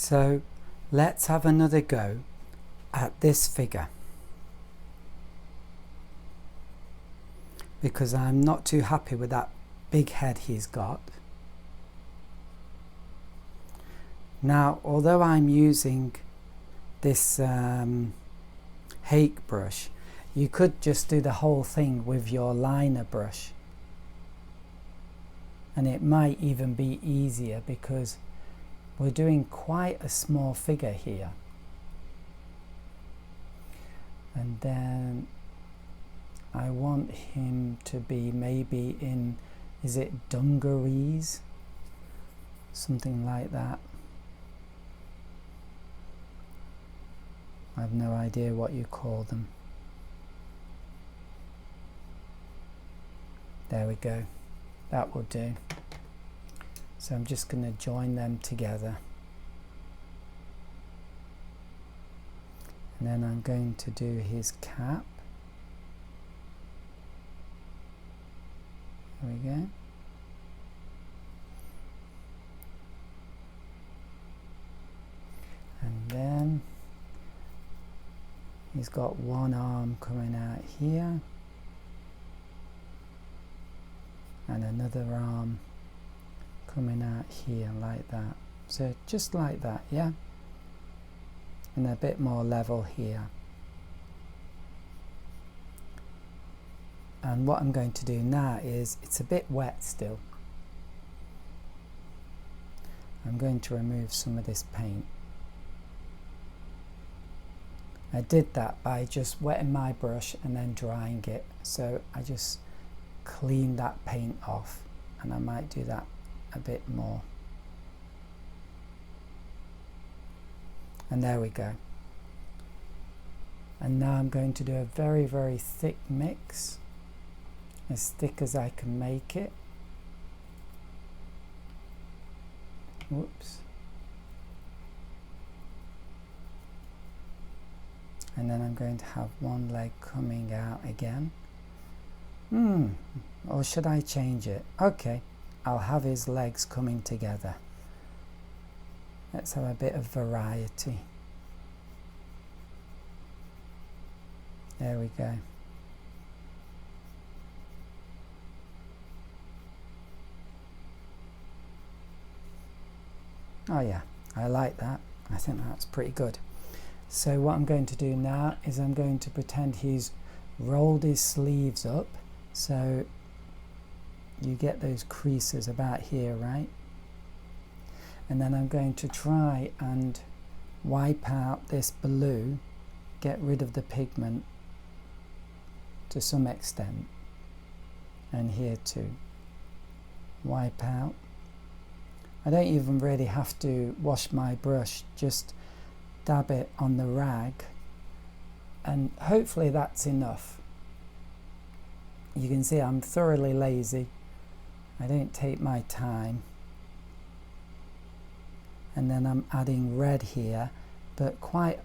So let's have another go at this figure, because I'm not too happy with that big head he's got. Now, although I'm using this Hake brush, you could just do the whole thing with your liner brush, and it might even be easier because we're doing quite a small figure here. And then I want him to be maybe in, is it dungarees? Something like that. I have no idea what you call them. There we go. That will do. So I'm just going to join them together. And then I'm going to do his cap. There we go. And then he's got one arm coming out here and another arm coming out here like that. So just like that, yeah? And a bit more level here. And what I'm going to do now is, it's a bit wet still. I'm going to remove some of this paint. I did that by just wetting my brush and then drying it. So I just cleaned that paint off, and I might do that a bit more. And there we go. And now I'm going to do a very, very thick mix, as thick as I can make it. Whoops. And then I'm going to have one leg coming out again. Or should I change it? Okay, I'll have his legs coming together. Let's have a bit of variety. There we go. Oh yeah, I like that. I think that's pretty good. So what I'm going to do now is I'm going to pretend he's rolled his sleeves up, so you get those creases about here, right? And then I'm going to try and wipe out this blue, get rid of the pigment to some extent, and here too. Wipe out. I don't even really have to wash my brush, just dab it on the rag, and hopefully that's enough. You can see I'm thoroughly lazy. I don't take my time. And then I'm adding red here, but quite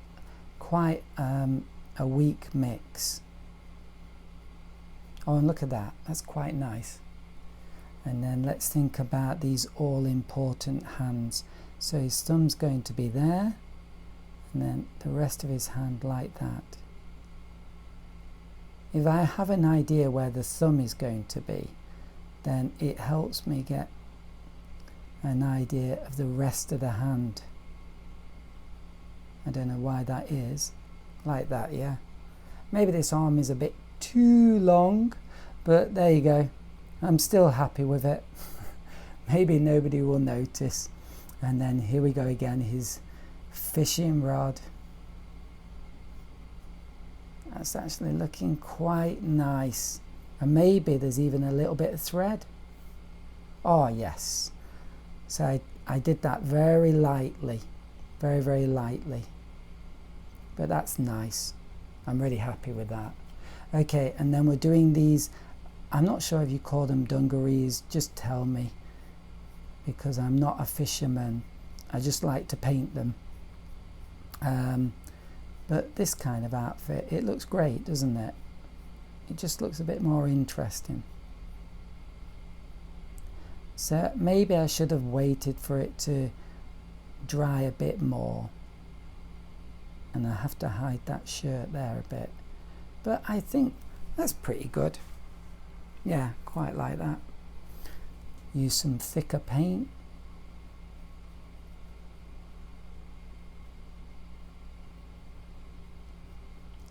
a weak mix. Oh, and look at that, that's quite nice. And then let's think about these all-important hands. So his thumb's going to be there, and then the rest of his hand like that. If I have an idea where the thumb is going to be, then it helps me get an idea of the rest of the hand. I don't know why that is. Like that, yeah. Maybe this arm is a bit too long, but there you go. I'm still happy with it. Maybe nobody will notice. And then here we go again, his fishing rod. That's actually looking quite nice. And maybe there's even a little bit of thread. Oh yes. So I did that very lightly, very, very lightly. But that's nice. I'm really happy with that. Okay, and then we're doing these, I'm not sure if you call them dungarees, just tell me, because I'm not a fisherman. I just like to paint them. But this kind of outfit, it looks great, doesn't it? It just looks a bit more interesting. So maybe I should have waited for it to dry a bit more, and I have to hide that shirt there a bit, but I think that's pretty good. Yeah, quite like that. Use some thicker paint.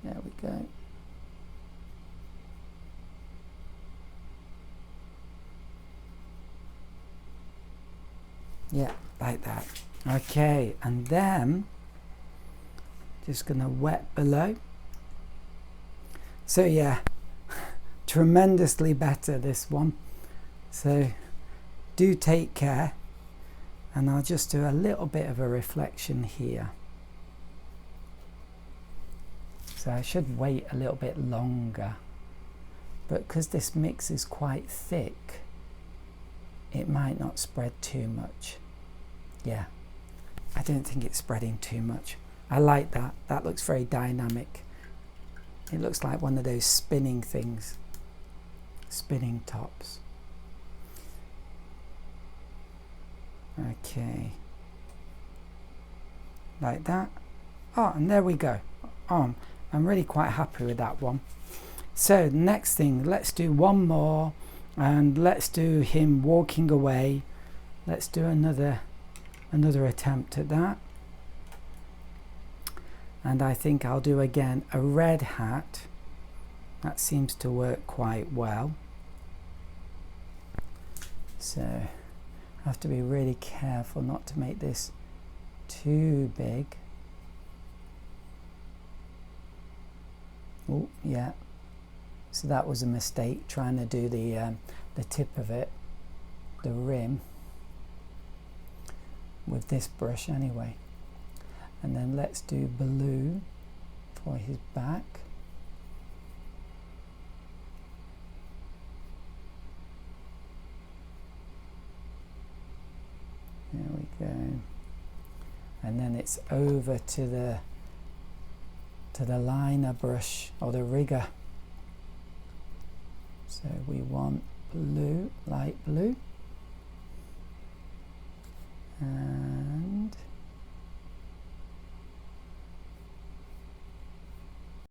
There we go. Yeah, like that. Okay, and then just gonna wet below. So yeah, tremendously better this one. So do take care, and I'll just do a little bit of a reflection here. So I should wait a little bit longer, but because this mix is quite thick, it might not spread too much. Yeah, I don't think it's spreading too much. I like that. That looks very dynamic. It looks like one of those spinning things, spinning tops. Okay, like that. Oh, and there we go. I'm really quite happy with that one. So next thing, let's do one more, and let's do him walking away. Let's do another attempt at that. And I think I'll do again a red hat. That seems to work quite well. So I have to be really careful not to make this too big. Oh yeah, so that was a mistake, trying to do the tip of it, the rim, with this brush anyway. And then let's do blue for his back. There we go. And then it's over to the liner brush, or the rigger. So we want blue, light blue. And